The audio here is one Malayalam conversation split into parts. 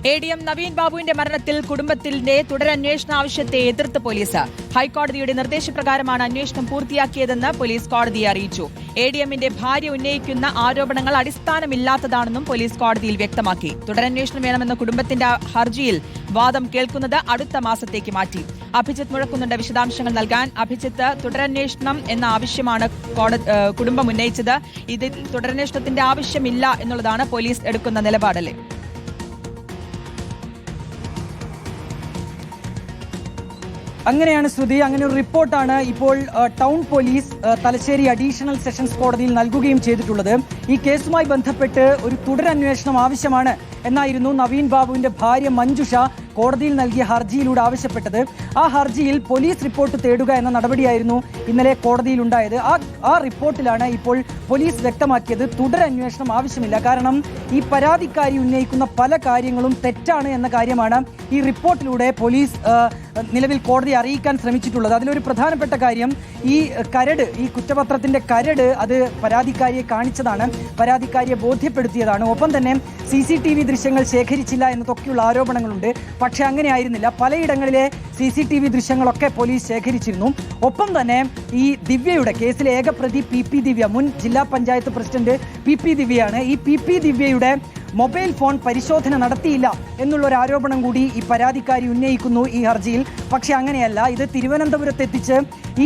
ADM നവീൻ ബാബുവിന്റെ മരണത്തിൽ കുടുംബത്തിന്റെ തുടരന്വേഷണ ആവശ്യത്തെ എതിർത്ത് പോലീസ്. ഹൈക്കോടതിയുടെ നിർദ്ദേശപ്രകാരമാണ് അന്വേഷണം പൂർത്തിയാക്കിയതെന്ന് പോലീസ് കോടതിയെ അറിയിച്ചു. ADMന്റെ ഭാര്യ ഉന്നയിക്കുന്ന ആരോപണങ്ങൾ അടിസ്ഥാനമില്ലാത്തതാണെന്നും പോലീസ് കോടതിയിൽ വ്യക്തമാക്കി. തുടരന്വേഷണം വേണമെന്ന കുടുംബത്തിന്റെ ഹർജിയിൽ വാദം കേൾക്കുന്നത് അടുത്ത മാസത്തേക്ക് മാറ്റി. അഭിജിത്ത് മുഴക്കുന്നുണ്ട് വിശദാംശങ്ങൾ നൽകാൻ. അഭിജിത്ത്, തുടരന്വേഷണം എന്ന ആവശ്യമാണ് കുടുംബം ഉന്നയിച്ചത്. ഇതിൽ തുടരന്വേഷണത്തിന്റെ ആവശ്യമില്ല എന്നുള്ളതാണ് പോലീസ് എടുക്കുന്ന നിലപാടല്ലേ? അങ്ങനെയാണ് ശ്രുതി. അങ്ങനെ ഒരു റിപ്പോർട്ടാണ് ഇപ്പോൾ town police Thalassery additional sessions കോടതിയിൽ നൽകുകയും ചെയ്തിട്ടുള്ളത്. ഈ കേസുമായി ബന്ധപ്പെട്ട് ഒരു തുടരന്വേഷണം ആവശ്യമാണ് എന്നായിരുന്നു നവീൻ ബാബുവിന്റെ ഭാര്യ മഞ്ജുഷ കോടതിയിൽ നൽകിയ ഹർജിയിലൂടെ ആവശ്യപ്പെട്ടത്. ആ ഹർജിയിൽ പോലീസ് റിപ്പോർട്ട് തേടുക എന്ന നടപടിയായിരുന്നു ഇന്നലെ കോടതിയിൽ ഉണ്ടായത്. ആ റിപ്പോർട്ടിലാണ് ഇപ്പോൾ പോലീസ് വ്യക്തമാക്കിയത് തുടരന്വേഷണം ആവശ്യമില്ല. കാരണം ഈ പരാതിക്കാരി ഉന്നയിക്കുന്ന പല കാര്യങ്ങളും തെറ്റാണ് എന്ന കാര്യമാണ് ഈ റിപ്പോർട്ടിലൂടെ പോലീസ് നിലവിൽ കോടതിയെ അറിയിക്കാൻ ശ്രമിച്ചിട്ടുള്ളത്. അതിലൊരു പ്രധാനപ്പെട്ട കാര്യം ഈ കരട്, ഈ കുറ്റപത്രത്തിന്റെ കരട് അത് പരാതിക്കാരിയെ കാണിച്ചതാണ്, പരാതിക്കാരിയെ ബോധ്യപ്പെടുത്തിയതാണ്. ഒപ്പം തന്നെ CCTV ദൃശ്യങ്ങൾ ശേഖരിച്ചില്ല എന്നതൊക്കെയുള്ള ആരോപണങ്ങളുണ്ട്. പക്ഷേ അങ്ങനെ ആയിരുന്നില്ല. പലയിടങ്ങളിലെ CCTV ദൃശ്യങ്ങളൊക്കെ പോലീസ് ശേഖരിച്ചിരുന്നു. ഒപ്പം തന്നെ ഈ ദിവ്യയുടെ കേസിലെ ഏകപ്രതി PP ദിവ്യ, മുൻ ജില്ലാ പഞ്ചായത്ത് പ്രസിഡന്റ് PP ദിവ്യയാണ്. ഈ PP ദിവ്യയുടെ മൊബൈൽ ഫോൺ പരിശോധന നടത്തിയില്ല എന്നുള്ളൊരു ആരോപണം കൂടി ഈ പരാതിക്കാരി ഉന്നയിക്കുന്നു ഈ ഹർജിയിൽ. പക്ഷെ അങ്ങനെയല്ല, ഇത് തിരുവനന്തപുരത്ത് എത്തിച്ച്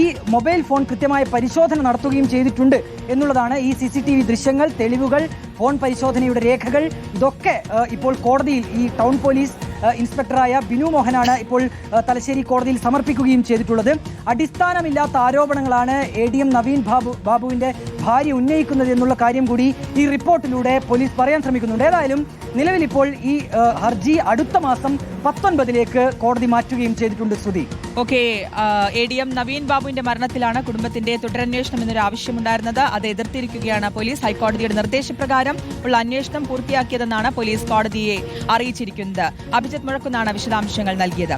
ഈ മൊബൈൽ ഫോൺ കൃത്യമായ പരിശോധന നടത്തുകയും ചെയ്തിട്ടുണ്ട് എന്നുള്ളതാണ്. ഈ CCTV ദൃശ്യങ്ങൾ, തെളിവുകൾ, ഫോൺ പരിശോധനയുടെ രേഖകൾ ഇതൊക്കെ ഇപ്പോൾ കോടതിയിൽ ഈ ടൗൺ പോലീസ് ഇൻസ്പെക്ടറായ ബിനു മോഹനാണ് ഇപ്പോൾ തലശ്ശേരി കോടതിയിൽ സമർപ്പിക്കുകയും ചെയ്തിട്ടുള്ളത്. അടിസ്ഥാനമില്ലാത്ത ആരോപണങ്ങളാണ് ADM നവീൻ ബാബുവിന്റെ ഭാര്യ ഉന്നയിക്കുന്നത് എന്നുള്ള കാര്യം കൂടി ഈ റിപ്പോർട്ടിലൂടെ പോലീസ് പറയാൻ ശ്രമിക്കുന്നുണ്ട്. ഏതായാലും നിലവിൽ ഇപ്പോൾ ഈ ഹർജി അടുത്ത മാസം 19 കോടതി മാറ്റുകയും ചെയ്തിട്ടുണ്ട്. ശ്രുതി, ഓക്കെ. ADM നവീൻ ബാബുവിന്റെ മരണത്തിലാണ് കുടുംബത്തിന്റെ തുടരന്വേഷണം എന്നൊരു ആവശ്യമുണ്ടായിരുന്നത്. അത് എതിർത്തിരിക്കുകയാണ് പോലീസ്. ഹൈക്കോടതിയുടെ നിർദ്ദേശപ്രകാരം ഉള്ള അന്വേഷണം പൂർത്തിയാക്കിയതെന്നാണ് പോലീസ് കോടതിയെ അറിയിച്ചിരിക്കുന്നത്. അഭിജിത്ത് മുഴക്കുന്നാണ് വിശദാംശങ്ങൾ നൽകിയത്.